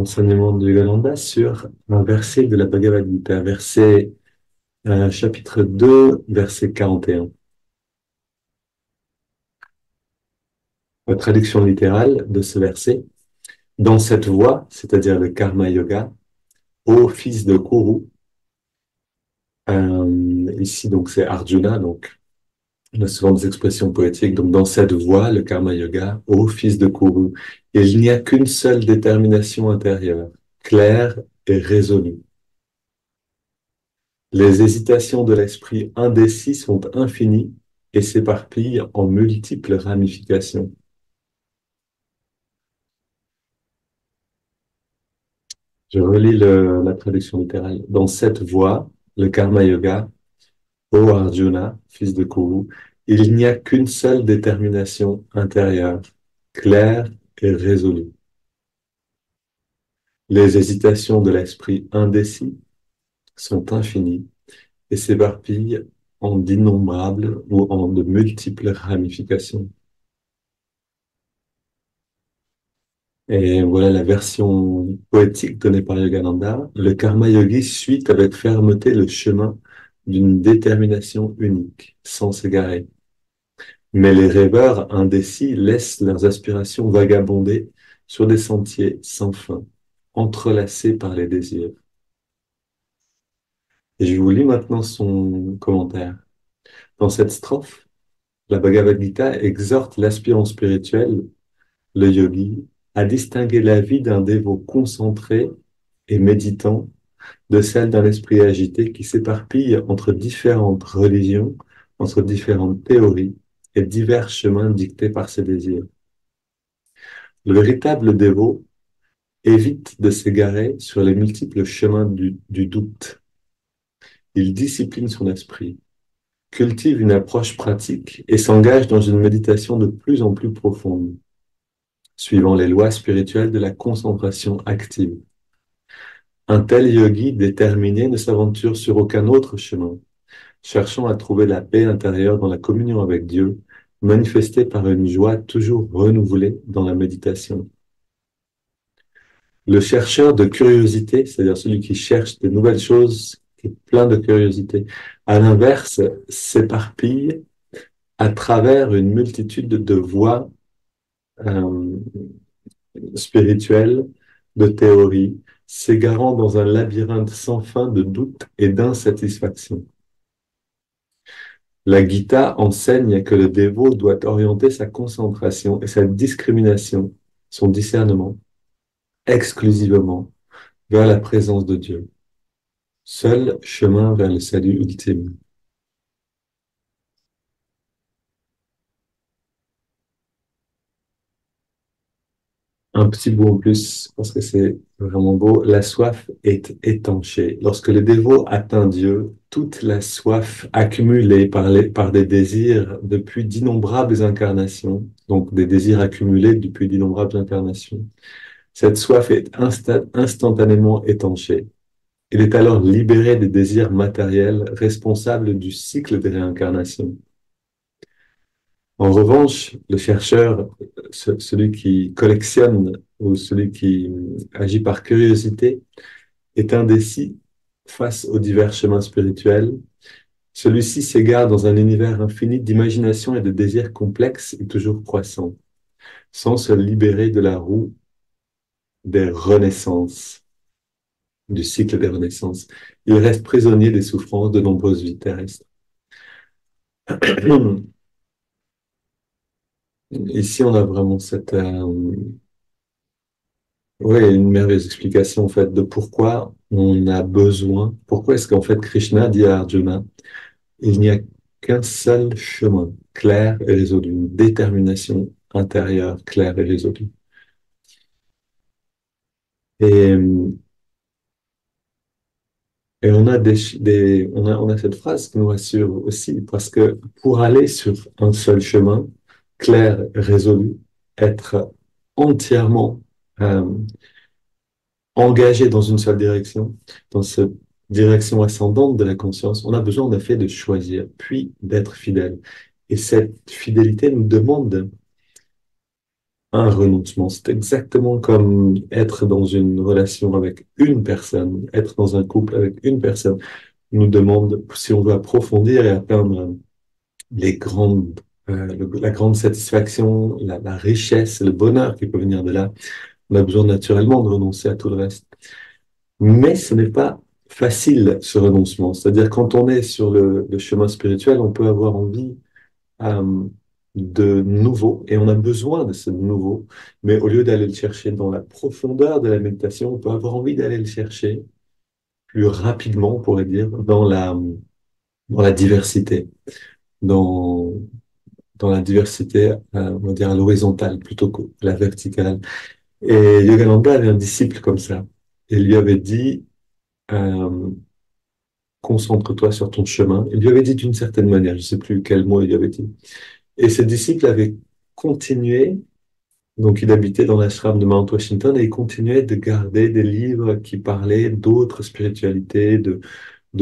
Enseignement de Yogananda sur un verset de la Bhagavad Gita, chapitre 2, verset 41. La traduction littérale de ce verset: dans cette voie, c'est-à-dire le karma yoga, ô fils de Kuru, ici donc c'est Arjuna, donc on a souvent des expressions poétiques, donc dans cette voie, le karma yoga, ô fils de Kuru, il n'y a qu'une seule détermination intérieure, claire et résolue. Les hésitations de l'esprit indécis sont infinies et s'éparpillent en multiples ramifications. Je relis la traduction littérale. Dans cette voie, le karma yoga, ô Arjuna, fils de Kuru, il n'y a qu'une seule détermination intérieure, claire et résolue. Les hésitations de l'esprit indécis sont infinies et s'éparpillent en d'innombrables ou en de multiples ramifications. Et voilà la version poétique donnée par Yogananda. Le karma yogi suit avec fermeté le chemin d'une détermination unique, sans s'égarer. Mais les rêveurs indécis laissent leurs aspirations vagabonder sur des sentiers sans fin, entrelacés par les désirs. Et je vous lis maintenant son commentaire. Dans cette strophe, la Bhagavad Gita exhorte l'aspirant spirituel, le yogi, à distinguer la vie d'un dévot concentré et méditant de celle d'un esprit agité qui s'éparpille entre différentes religions, entre différentes théories et divers chemins dictés par ses désirs. Le véritable dévot évite de s'égarer sur les multiples chemins du doute. Il discipline son esprit, cultive une approche pratique et s'engage dans une méditation de plus en plus profonde, suivant les lois spirituelles de la concentration active. Un tel yogi déterminé ne s'aventure sur aucun autre chemin, cherchant à trouver la paix intérieure dans la communion avec Dieu, manifestée par une joie toujours renouvelée dans la méditation. Le chercheur de curiosité, c'est-à-dire celui qui cherche de nouvelles choses, qui est plein de curiosité, à l'inverse, s'éparpille à travers une multitude de voies euh, spirituelles, de théories, s'égarant dans un labyrinthe sans fin de doutes et d'insatisfaction. La Gita enseigne que le dévot doit orienter sa concentration et sa discrimination, son discernement, exclusivement vers la présence de Dieu. Seul chemin vers le salut ultime. Un petit bout en plus, parce que c'est vraiment beau. La soif est étanchée. Lorsque le dévot atteint Dieu, toute la soif accumulée par des désirs depuis d'innombrables incarnations, donc des désirs accumulés depuis d'innombrables incarnations, cette soif est instantanément étanchée. Il est alors libéré des désirs matériels responsables du cycle des réincarnations. En revanche, le chercheur, celui qui collectionne ou celui qui agit par curiosité, est indécis face aux divers chemins spirituels. Celui-ci s'égare dans un univers infini d'imagination et de désirs complexes et toujours croissants, sans se libérer de la roue des renaissances, du cycle des renaissances. Il reste prisonnier des souffrances de nombreuses vies terrestres. Ici, on a vraiment une merveilleuse explication en fait de pourquoi on a besoin, pourquoi est-ce qu'en fait Krishna dit à Arjuna, il n'y a qu'un seul chemin clair et résolu, une détermination intérieure claire et résolue. Et, et on a on a cette phrase qui nous rassure aussi, parce que pour aller sur un seul chemin clair, résolu, être entièrement euh, engagé dans une seule direction, dans cette direction ascendante de la conscience, on a besoin en effet de choisir, puis d'être fidèle. Et cette fidélité nous demande un renoncement. C'est exactement comme être dans une relation avec une personne, être dans un couple avec une personne nous demande, si on veut approfondir et atteindre les grandes, la grande satisfaction, la richesse, le bonheur qui peut venir de là, on a besoin naturellement de renoncer à tout le reste. Mais ce n'est pas facile, ce renoncement. C'est-à-dire, quand on est sur le chemin spirituel, on peut avoir envie euh, de nouveau, et on a besoin de ce nouveau, mais au lieu d'aller le chercher dans la profondeur de la méditation, on peut avoir envie d'aller le chercher plus rapidement, on pourrait dire, dans la diversité, dans, dans la diversité, on va dire à l'horizontale plutôt que la verticale. Et Yogananda avait un disciple comme ça. Il lui avait dit, euh, concentre-toi sur ton chemin. Il lui avait dit d'une certaine manière, je ne sais plus quel mot il lui avait dit. Et ce disciple avait continué. Donc, il habitait dans l'ashram de Mount Washington et il continuait de garder des livres qui parlaient d'autres spiritualités, de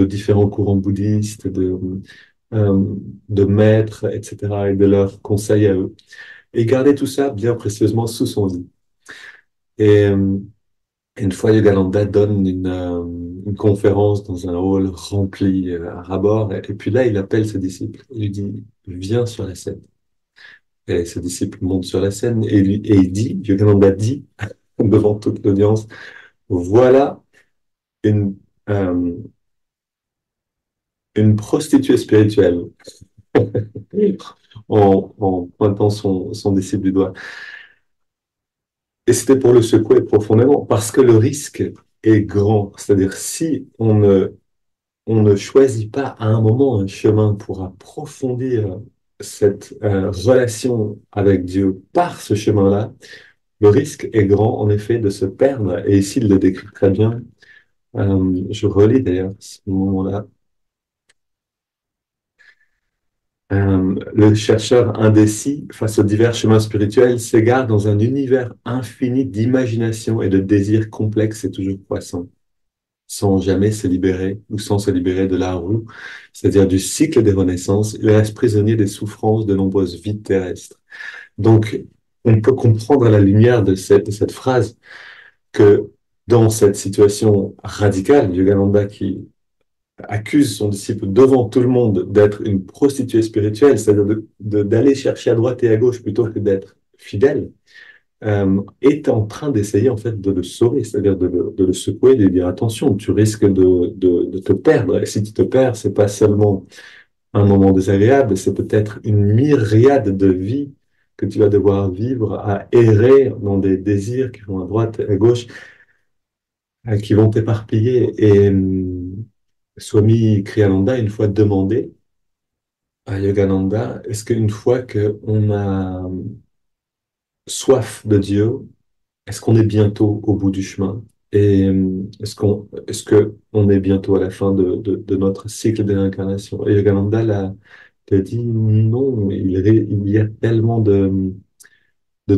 différents courants bouddhistes, euh, de maîtres, etc., et de leurs conseils à eux. Et il gardait tout ça bien précieusement sous son lit. Et une fois, Yogananda donne une conférence dans un hall rempli à ras-bord, et puis là, il appelle ses disciples. Il lui dit, viens sur la scène. Et ses disciples montent sur la scène et il dit, Yogananda dit, devant toute l'audience, voilà une, euh, une prostituée spirituelle, en pointant son disciple du doigt. Et c'était pour le secouer profondément, parce que le risque est grand. C'est-à-dire, si on ne choisit pas à un moment un chemin pour approfondir cette relation avec Dieu par ce chemin-là, le risque est grand, en effet, de se perdre. Et ici, il le décrit très bien. Je relis d'ailleurs ce moment-là. Le chercheur indécis, face aux divers chemins spirituels, s'égare dans un univers infini d'imagination et de désirs complexes et toujours croissants, sans jamais se libérer ou sans se libérer de la roue, c'est-à-dire du cycle des renaissances. Il reste prisonnier des souffrances de nombreuses vies terrestres. Donc, on peut comprendre à la lumière de cette phrase que dans cette situation radicale, Yogananda qui accuse son disciple devant tout le monde d'être une prostituée spirituelle, c'est-à-dire d'aller chercher à droite et à gauche plutôt que d'être fidèle, est en train d'essayer en fait de le sauver, c'est-à-dire de le secouer, de lui dire attention, tu risques de te perdre. Et si tu te perds, c'est pas seulement un moment désagréable, c'est peut-être une myriade de vies que tu vas devoir vivre à errer dans des désirs qui vont à droite et à gauche, qui vont t'éparpiller. Et Swami Kriyananda, une fois demandé à Yogananda, est-ce qu'une fois qu'on a soif de Dieu, est-ce qu'on est bientôt au bout du chemin? Et est-ce que on est bientôt à la fin de notre cycle de réincarnation? Et Yogananda l'a dit non, il y a tellement de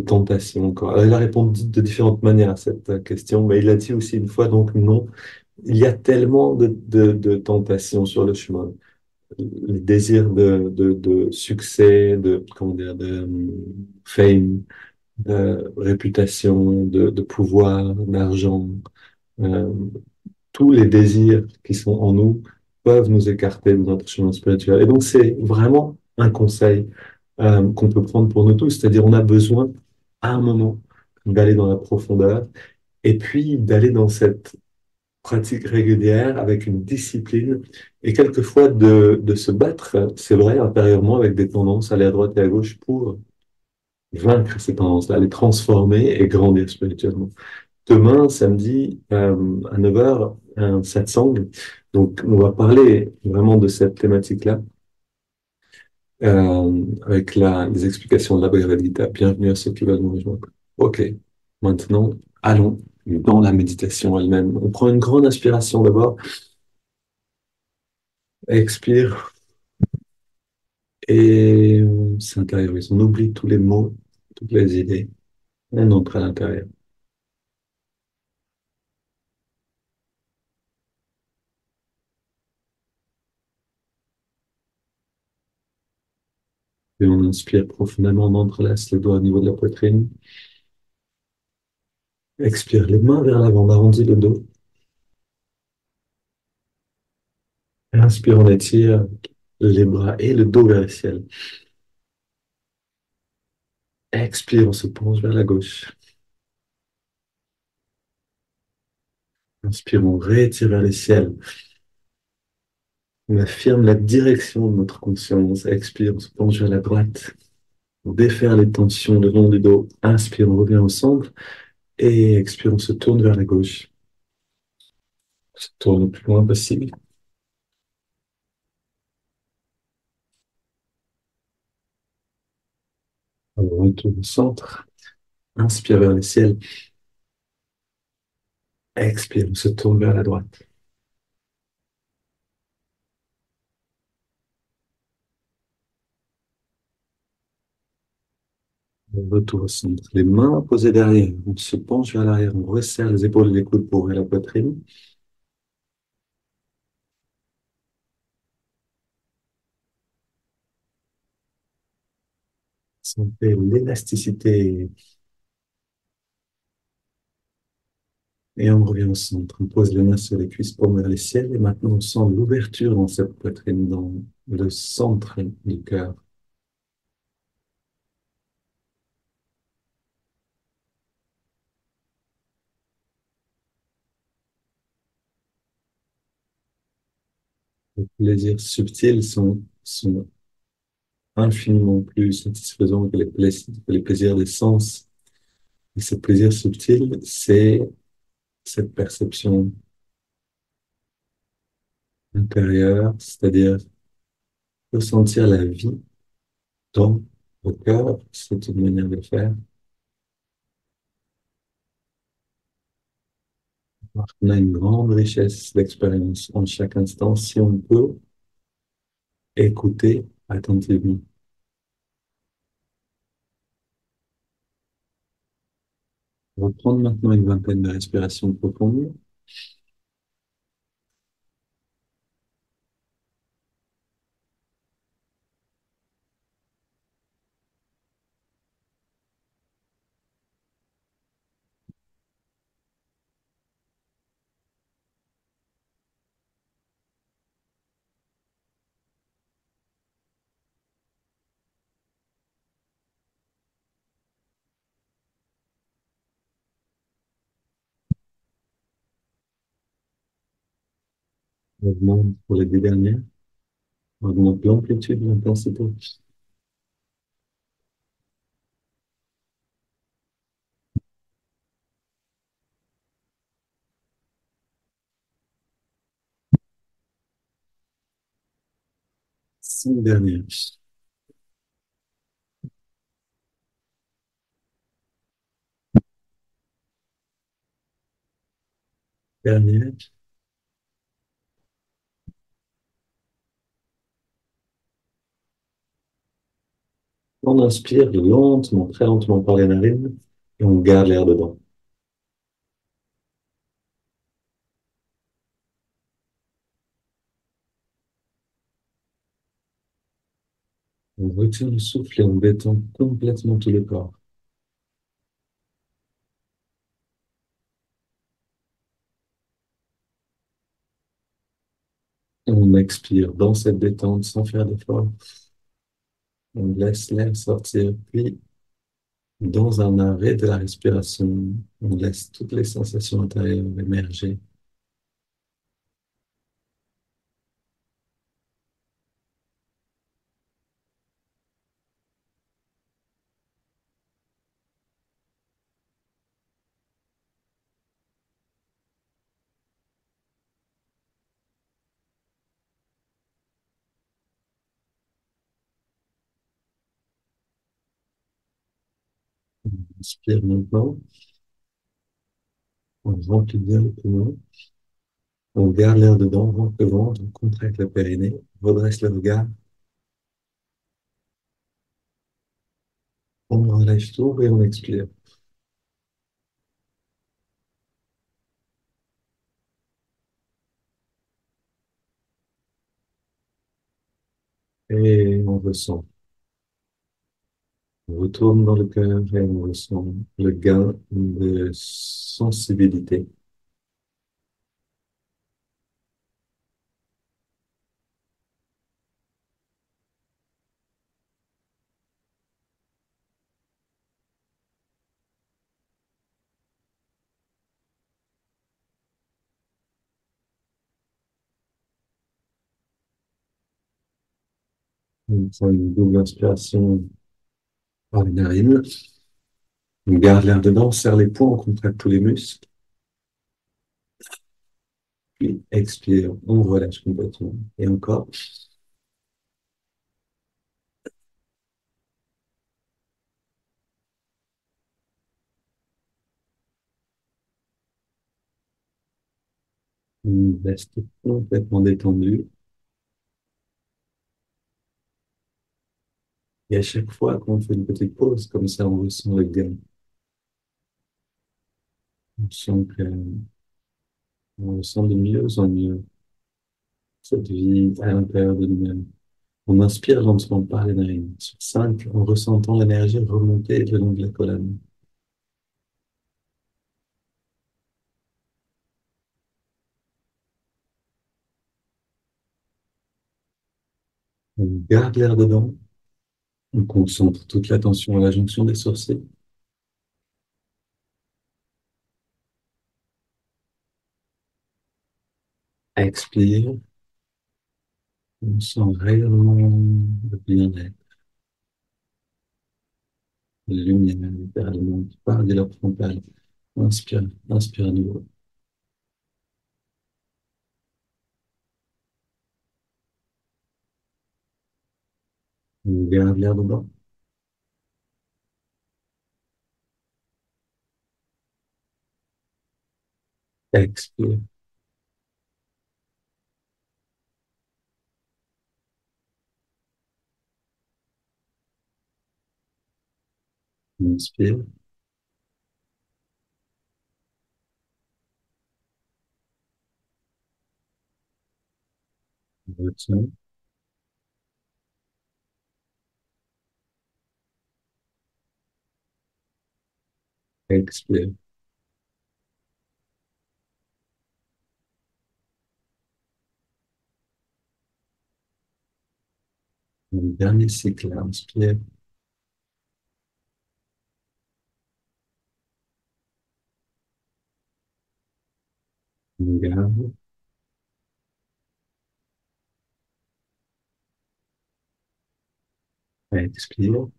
tentations encore. Alors, il a répondu de différentes manières à cette question, mais il a dit aussi une fois donc non, il y a tellement de tentations sur le chemin. Le désir de succès, de, comment dire, de fame, de réputation, de pouvoir, d'argent, euh, tous les désirs qui sont en nous peuvent nous écarter de notre chemin spirituel. Et donc, c'est vraiment un conseil qu'on peut prendre pour nous tous, c'est-à-dire on a besoin à un moment d'aller dans la profondeur et puis d'aller dans cette pratique régulière avec une discipline et quelquefois de se battre, c'est vrai, intérieurement avec des tendances, aller à droite et à gauche pour vaincre ces tendances-là, les transformer et grandir spirituellement. Demain, samedi, à 9h, un satsang. Donc, on va parler vraiment de cette thématique-là, avec les explications de la Bhagavad Gita. Bienvenue à ceux qui veulent nous rejoindre. OK. Maintenant, allons dans la méditation elle-même. On prend une grande inspiration d'abord, expire et on s'intériorise. On oublie tous les mots, toutes les idées. On entre à l'intérieur. Et on inspire profondément, on entrelace les doigts au niveau de la poitrine. Expire les mains vers l'avant, on arrondit le dos. Inspire, on étire les bras et le dos vers le ciel. Expire, on se penche vers la gauche. Inspire, on réétire vers le ciel. On affirme la direction de notre conscience. Expire, on se penche vers la droite. On défaire les tensions le long du dos. Inspire, on revient au centre. Et expire, on se tourne vers la gauche. On se tourne le plus loin possible. On retourne au centre. Inspire vers le ciel. Expire, on se tourne vers la droite. On retourne au centre. Les mains posées derrière. On se penche vers l'arrière. On resserre les épaules et les coudes pour ouvrir la poitrine. Sentez l'élasticité. Et on revient au centre. On pose les mains sur les cuisses pour vers le ciel. Et maintenant, on sent l'ouverture dans cette poitrine, dans le centre du cœur. Les plaisirs subtils sont infiniment plus satisfaisants que que les plaisirs des sens. Et ce plaisir subtil, c'est cette perception intérieure, c'est-à-dire ressentir la vie dans le cœur. C'est une manière de faire. On a une grande richesse d'expérience en chaque instant si on peut écouter attentivement. On va prendre maintenant une vingtaine de respirations profondes. On augmente pour les deux dernières. On augmente l'amplitude, l'intensité. 5 dernières. Dernière. On inspire lentement, très lentement par les narines et on garde l'air dedans. On retient le souffle et on détend complètement tout le corps. On expire dans cette détente sans faire d'effort. On laisse l'air sortir, puis dans un arrêt de la respiration, on laisse toutes les sensations intérieures émerger. On inspire maintenant, on remplit bien le poumon, on garde l'air dedans, on rentre le ventre, on contracte le périnée, on redresse le regard, on relâche tout et on expire. Et on ressent. On retourne dans le cœur et on ressent le gain de sensibilité. On prend une double inspiration par les narines. On garde l'air dedans, on serre les poings, on contracte tous les muscles. Puis expire, on relâche complètement. Et encore. On reste complètement détendu. Et à chaque fois qu'on fait une petite pause, comme ça, on ressent le gain. On sent que, on ressent de mieux en mieux cette vie à l'intérieur de nous-mêmes. On inspire lentement par les narines. Sur 5, en ressentant l'énergie remonter le long de la colonne. On garde l'air dedans. On concentre toute l'attention à la jonction des sourcils. Expire. On sent réellement le bien-être, la lumière, littéralement, qui part du lobe frontal. Inspire, inspire à nouveau. On garde l'air dedans. Expire. Inspire. Retiens. Expire. Un dernier cycle. Inspire. On garde. Expire.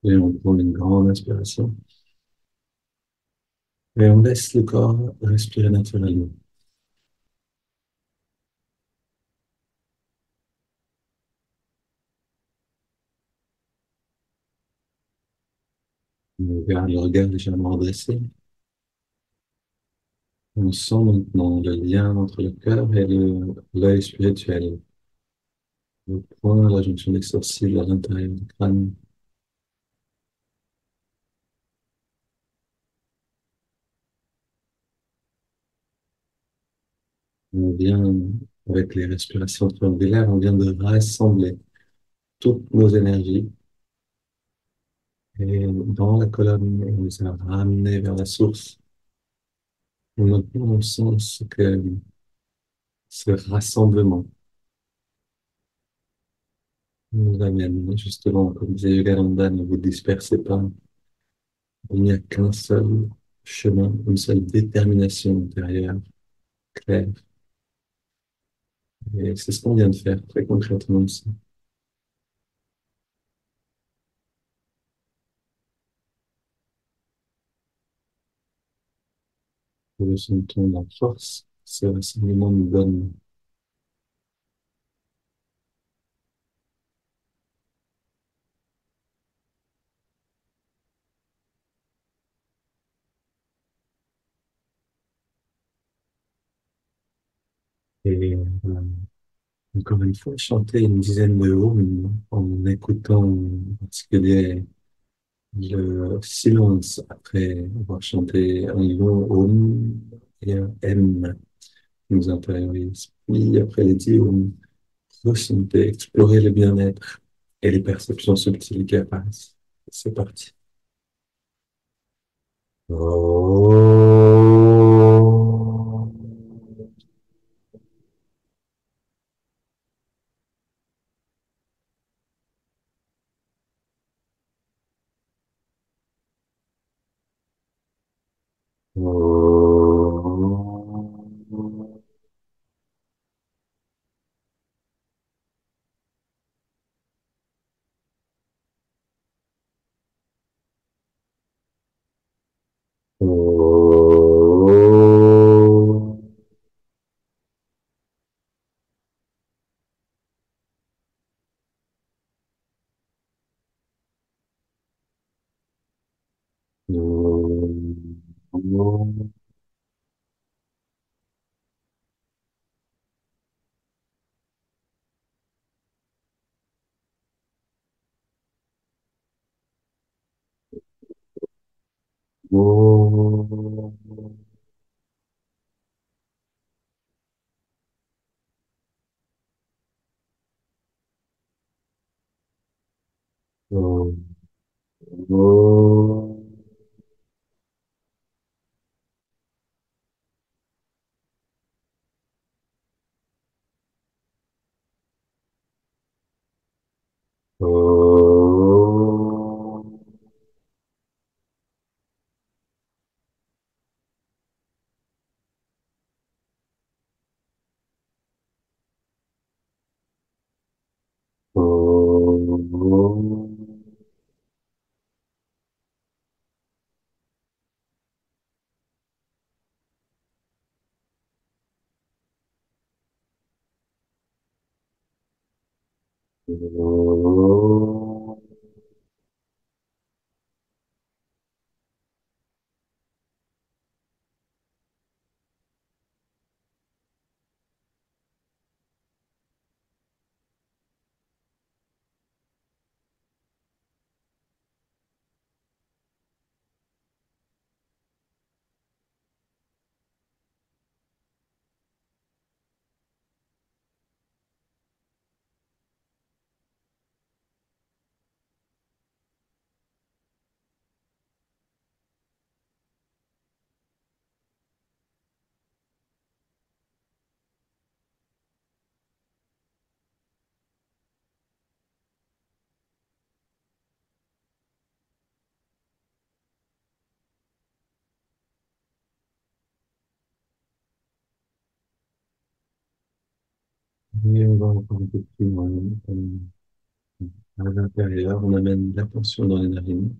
Et on prend une grande inspiration. Et on laisse le corps respirer naturellement. On garde le regard légèrement redressé. On sent maintenant le lien entre le cœur et l'œil spirituel. Le point, la jonction des sourcils à l'intérieur du crâne. On vient, avec les respirations triangulaires, on vient de rassembler toutes nos énergies et dans la colonne, on les a ramenées vers la source. Et maintenant, on sent ce rassemblement nous amène justement, comme disait Yogananda, ne vous dispersez pas. Il n'y a qu'un seul chemin, une seule détermination intérieure, claire. Et c'est ce qu'on vient de faire très concrètement ici. Nous ressentons la force, que ce rassemblement nous donne. Et encore une fois, chanter une dizaine de hymnes en écoutant en particulier le silence après avoir chanté un long hymne et un M. qui nous intériorise. Puis après les 10, on ressentir, explorer le bien-être et les perceptions subtiles qui apparaissent. C'est parti. Et on va encore un peu plus loin, à l'intérieur, on amène l'attention dans les narines.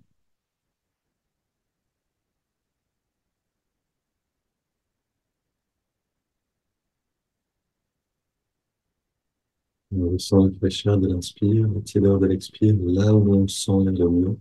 On ressent la fraîcheur de l'inspire, la tiédeur de l'expire, là où on sent le mieux.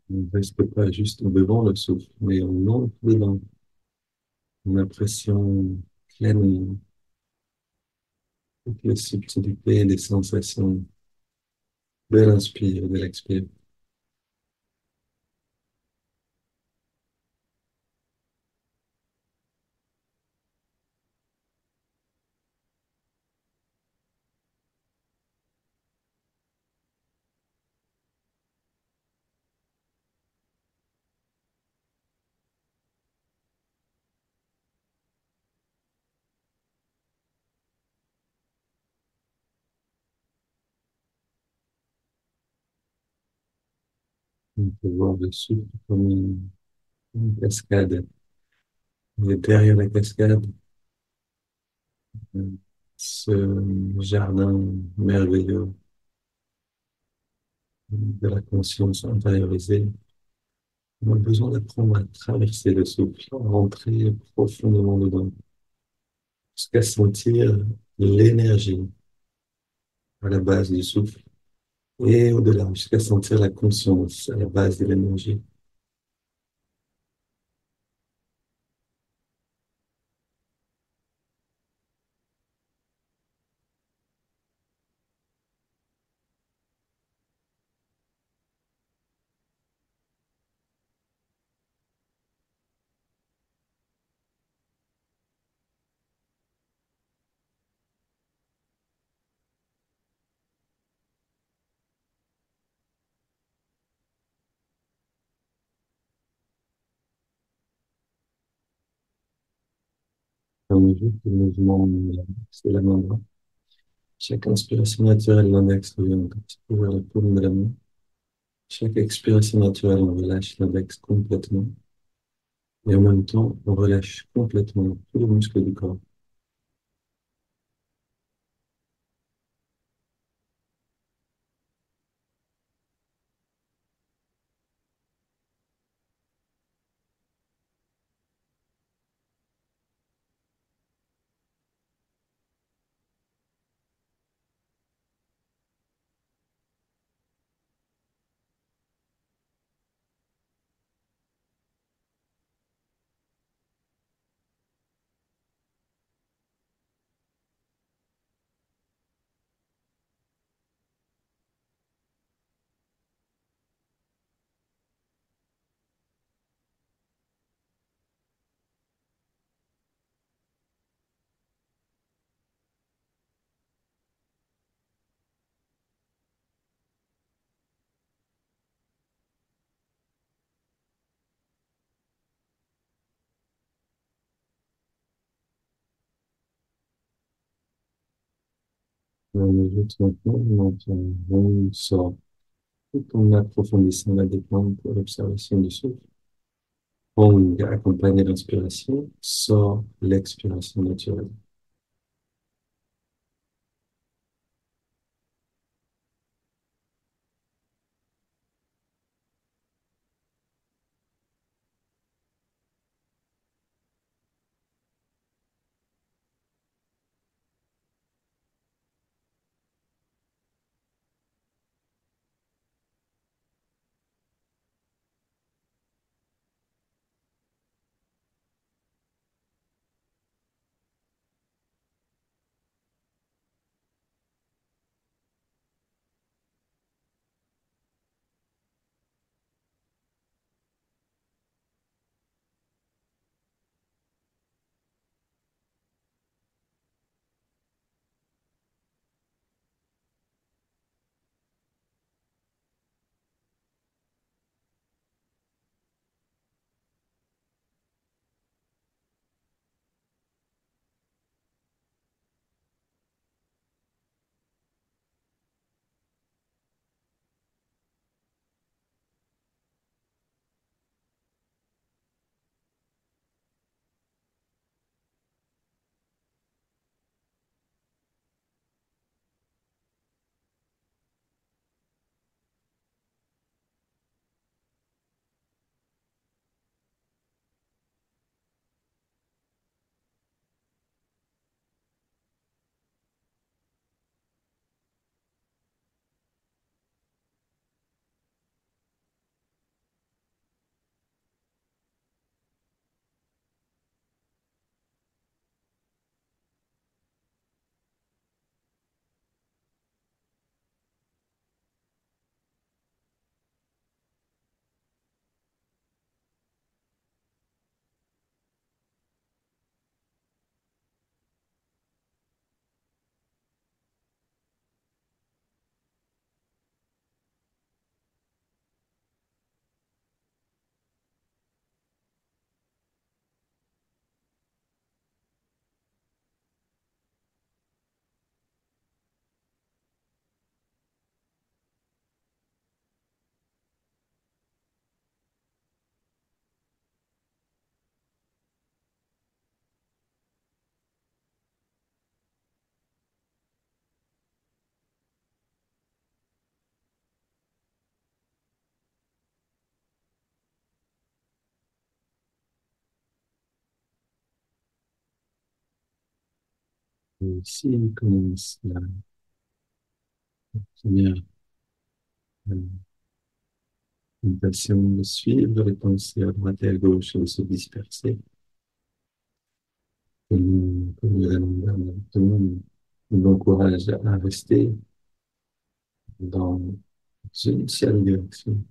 On ne reste pas juste devant le souffle, mais on entre dedans. Une impression pleine, toutes les subtilités et les sensations de l'inspire et de l'expire. On peut voir le souffle comme une cascade. Et derrière la cascade, ce jardin merveilleux de la conscience intériorisée On a besoin d'apprendre à traverser le souffle, à rentrer profondément dedans, jusqu'à sentir l'énergie à la base du souffle et au-delà, jusqu'à sentir la conscience à la base de l'énergie. À mesure que le mouvement, c'est la main droite. Chaque inspiration naturelle, l'index revient un petit peu vers la paume de la main. Chaque expiration naturelle, on relâche l'index complètement. Et en même temps, on relâche complètement tous les muscles du corps. Et on ajoute maintenant, on sort tout en approfondissant la détente pour l'observation du souffle. On accompagne l'inspiration, sort l'expiration naturelle. Et ici, on commence la première euh, invitation de suivre les pensées à droite et à gauche et de se disperser. Comme le tout nous encourage à rester dans une seule direction.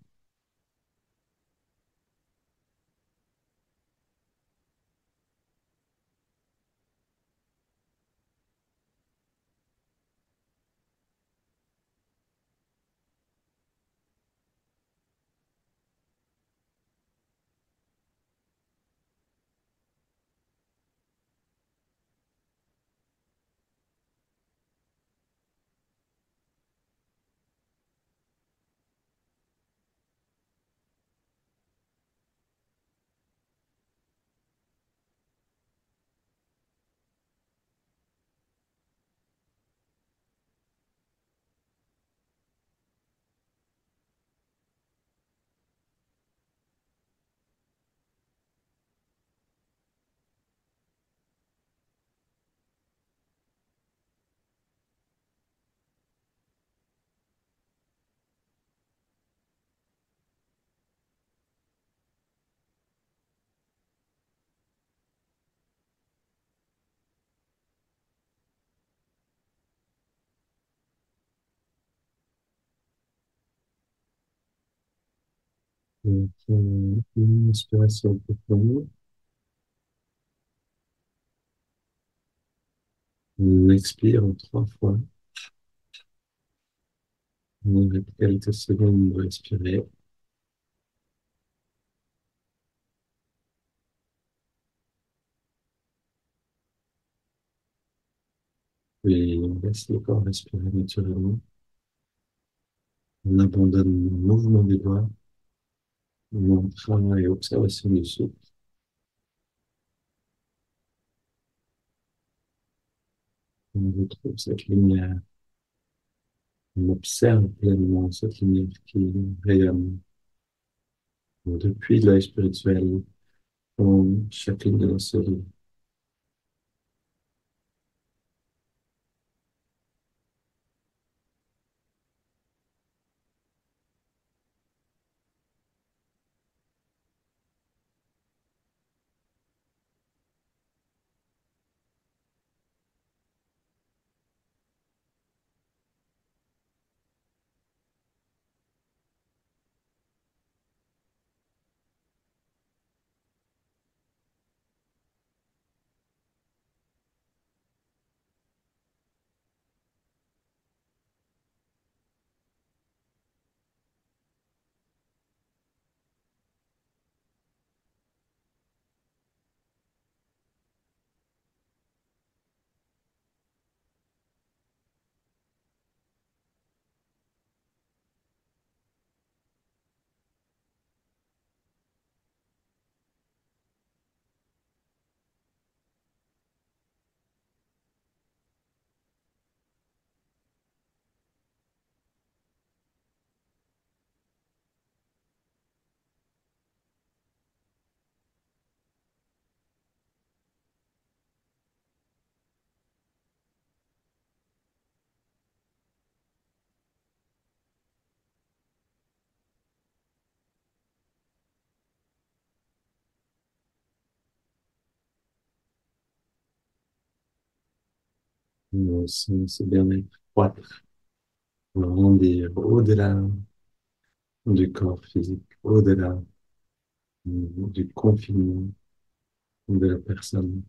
Donc, une inspiration profonde, on expire en 3 fois. On a quelques secondes de respirer. Et on laisse le corps respirer naturellement. On abandonne le mouvement des doigts, mantra et observation du souffle. On retrouve cette lumière. On observe pleinement cette lumière qui rayonne depuis l'œil spirituel dans chacune de nos cellules. On sent ce bien-être croître, grandir au-delà du corps physique, au-delà du confinement de la personne.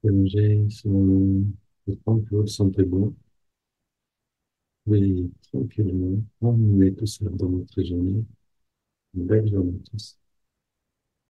Prolonger son, je pense que vous le sentez bon. Oui, tranquillement. On met tout ça dans notre journée. Une belle journée à tous.